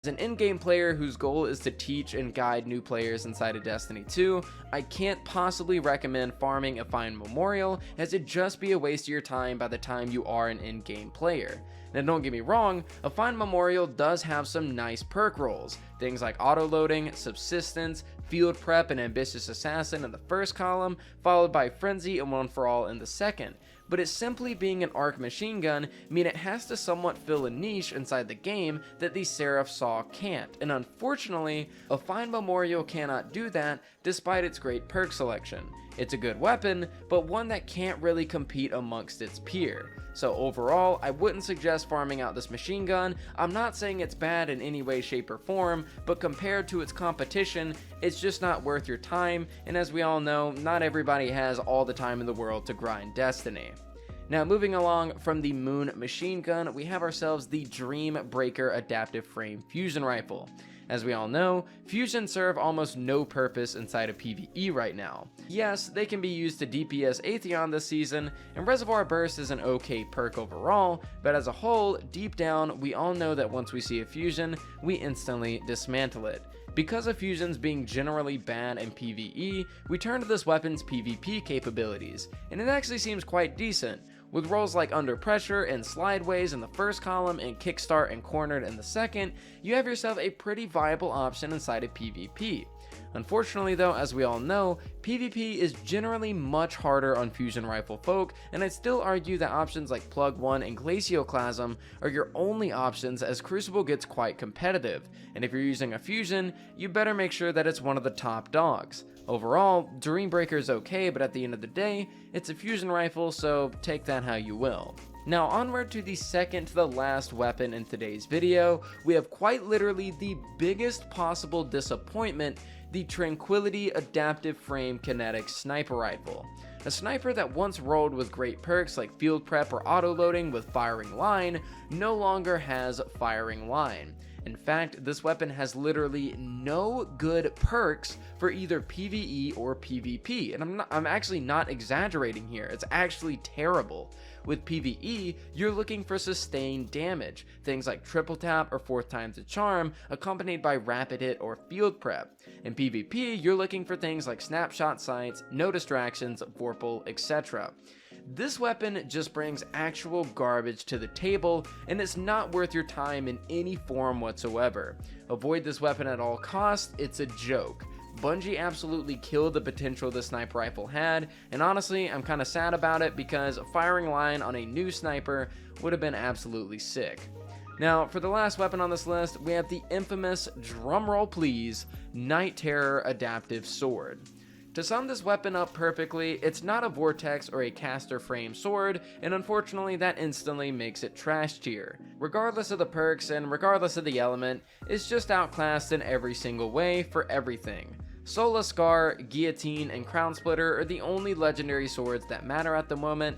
As an in-game player whose goal is to teach and guide new players inside of Destiny 2, I can't possibly recommend farming a fine memorial, as it'd just be a waste of your time by the time you are an in-game player. Now don't get me wrong, a fine memorial does have some nice perk rolls, things like auto-loading, subsistence, field prep, and ambitious assassin in the first column, followed by frenzy and one for all in the second. But it simply being an arc machine gun mean it has to somewhat fill a niche inside the game that the Seraph Saw can't, and unfortunately, a fine memorial cannot do that despite its great perk selection. It's a good weapon, but one that can't really compete amongst its peer. So overall, I wouldn't suggest farming out this machine gun. I'm not saying it's bad in any way, shape, or form, but compared to its competition, it's just not worth your time, and as we all know, not everybody has all the time in the world to grind Destiny. Now moving along from the Moon machine gun, we have ourselves the Dream Breaker Adaptive Frame Fusion Rifle. As we all know, fusions serve almost no purpose inside of PvE right now. Yes, they can be used to DPS Atheon this season, and Reservoir Burst is an okay perk overall, but as a whole, deep down, we all know that once we see a fusion, we instantly dismantle it. Because of fusions being generally bad in PvE, we turn to this weapon's PvP capabilities, and it actually seems quite decent. With roles like Under Pressure and Slideways in the first column and Kickstart and Cornered in the second, you have yourself a pretty viable option inside of PvP. Unfortunately though, as we all know, PvP is generally much harder on fusion rifle folk, and I'd still argue that options like Plug 1 and Glacioclasm are your only options, as Crucible gets quite competitive, and if you're using a fusion, you better make sure that it's one of the top dogs. Overall, Dreambreaker is okay, but at the end of the day, it's a fusion rifle, so take that how you will. Now onward to the second to the last weapon in today's video, we have quite literally the biggest possible disappointment, the Tranquility Adaptive Frame Kinetic Sniper Rifle. A sniper that once rolled with great perks like field prep or auto-loading with firing line, no longer has firing line. In fact, this weapon has literally no good perks for either PvE or PvP, and I'm actually not exaggerating here, it's actually terrible. With PvE, you're looking for sustained damage, things like triple tap or 4th time's a charm, accompanied by rapid hit or field prep. In PvP, you're looking for things like snapshot sights, no distractions, vorpal, etc. This weapon just brings actual garbage to the table, and it's not worth your time in any form whatsoever. Avoid this weapon at all costs, it's a joke. Bungie absolutely killed the potential the sniper rifle had, and honestly, I'm kinda sad about it because firing line on a new sniper would have been absolutely sick. Now, for the last weapon on this list, we have the infamous, drumroll please, Night Terror Adaptive Sword. To sum this weapon up perfectly, it's not a vortex or a caster frame sword, and unfortunately that instantly makes it trash tier. Regardless of the perks and regardless of the element, it's just outclassed in every single way for everything. Sola Scar, Guillotine, and Crown Splitter are the only legendary swords that matter at the moment.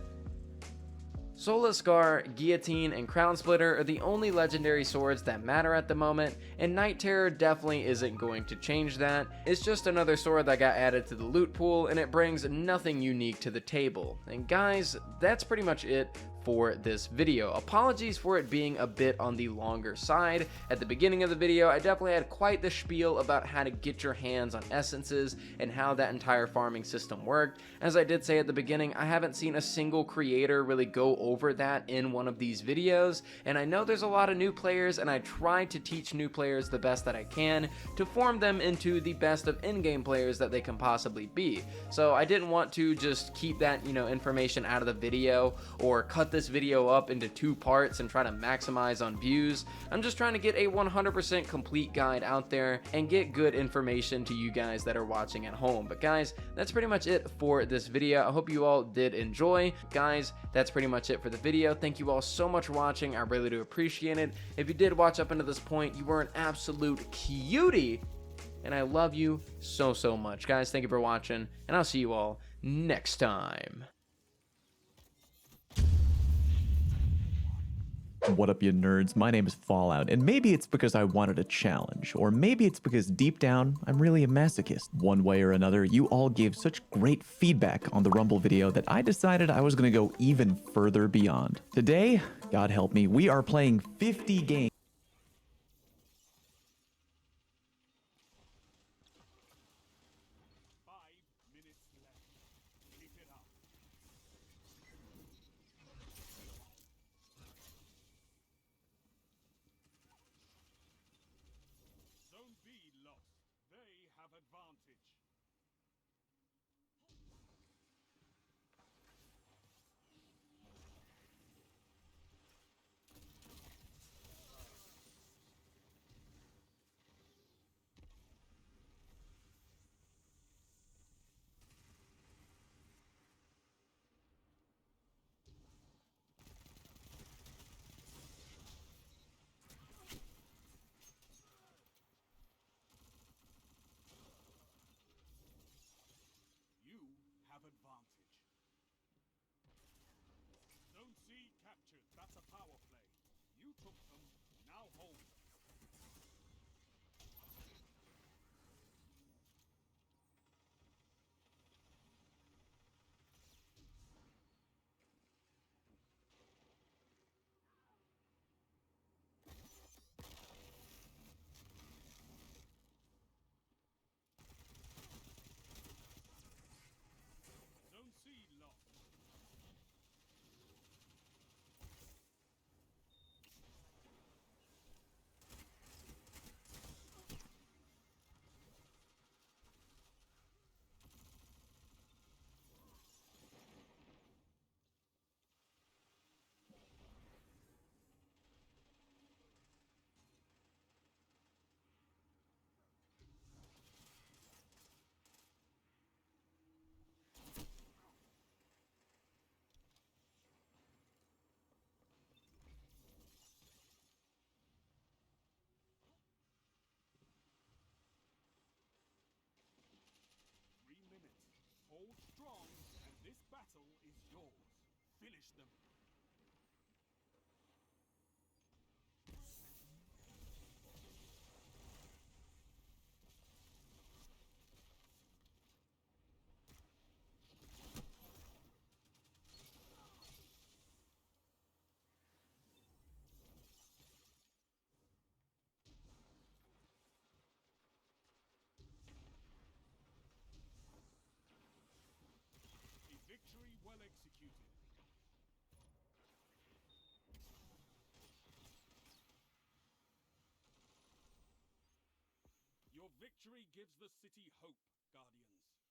Sola Scar, Guillotine, and Crown Splitter are the only legendary swords that matter at the moment, and Night Terror definitely isn't going to change that. It's just another sword that got added to the loot pool, and it brings nothing unique to the table. And guys, that's pretty much it for this video. Apologies for it being a bit on the longer side. At the beginning of the video, I definitely had quite the spiel about how to get your hands on essences and how that entire farming system worked. As I did say at the beginning, I haven't seen a single creator really go over that in one of these videos, and I know there's a lot of new players, and I try to teach new players the best that I can to form them into the best of in-game players that they can possibly be. So I didn't want to just keep that, information out of the video or cut this video up into 2 parts and try to maximize on views. I'm just trying to get a 100% complete guide out there and get good information to you guys that are watching at home. But guys, that's pretty much it for this video. I hope you all did enjoy. Guys, that's pretty much it for the video. Thank you all so much for watching. I really do appreciate it. If you did watch up into this point, you were an absolute cutie, and I love you so much. Guys, thank you for watching, and I'll see you all next time. What up, you nerds? My name is Fallout, and maybe it's because I wanted a challenge, or maybe it's because deep down, I'm really a masochist. One way or another, you all gave such great feedback on the Rumble video that I decided I was gonna go even further beyond. Today, God help me, we are playing 50 games. have advantage. You have advantage. Zone C captured. That's a power play. You took them, now hold them. Zone C lost. Minutes. Hold strong, and this battle is yours. Finish them. Victory well executed. Your victory gives the city hope, Guardians.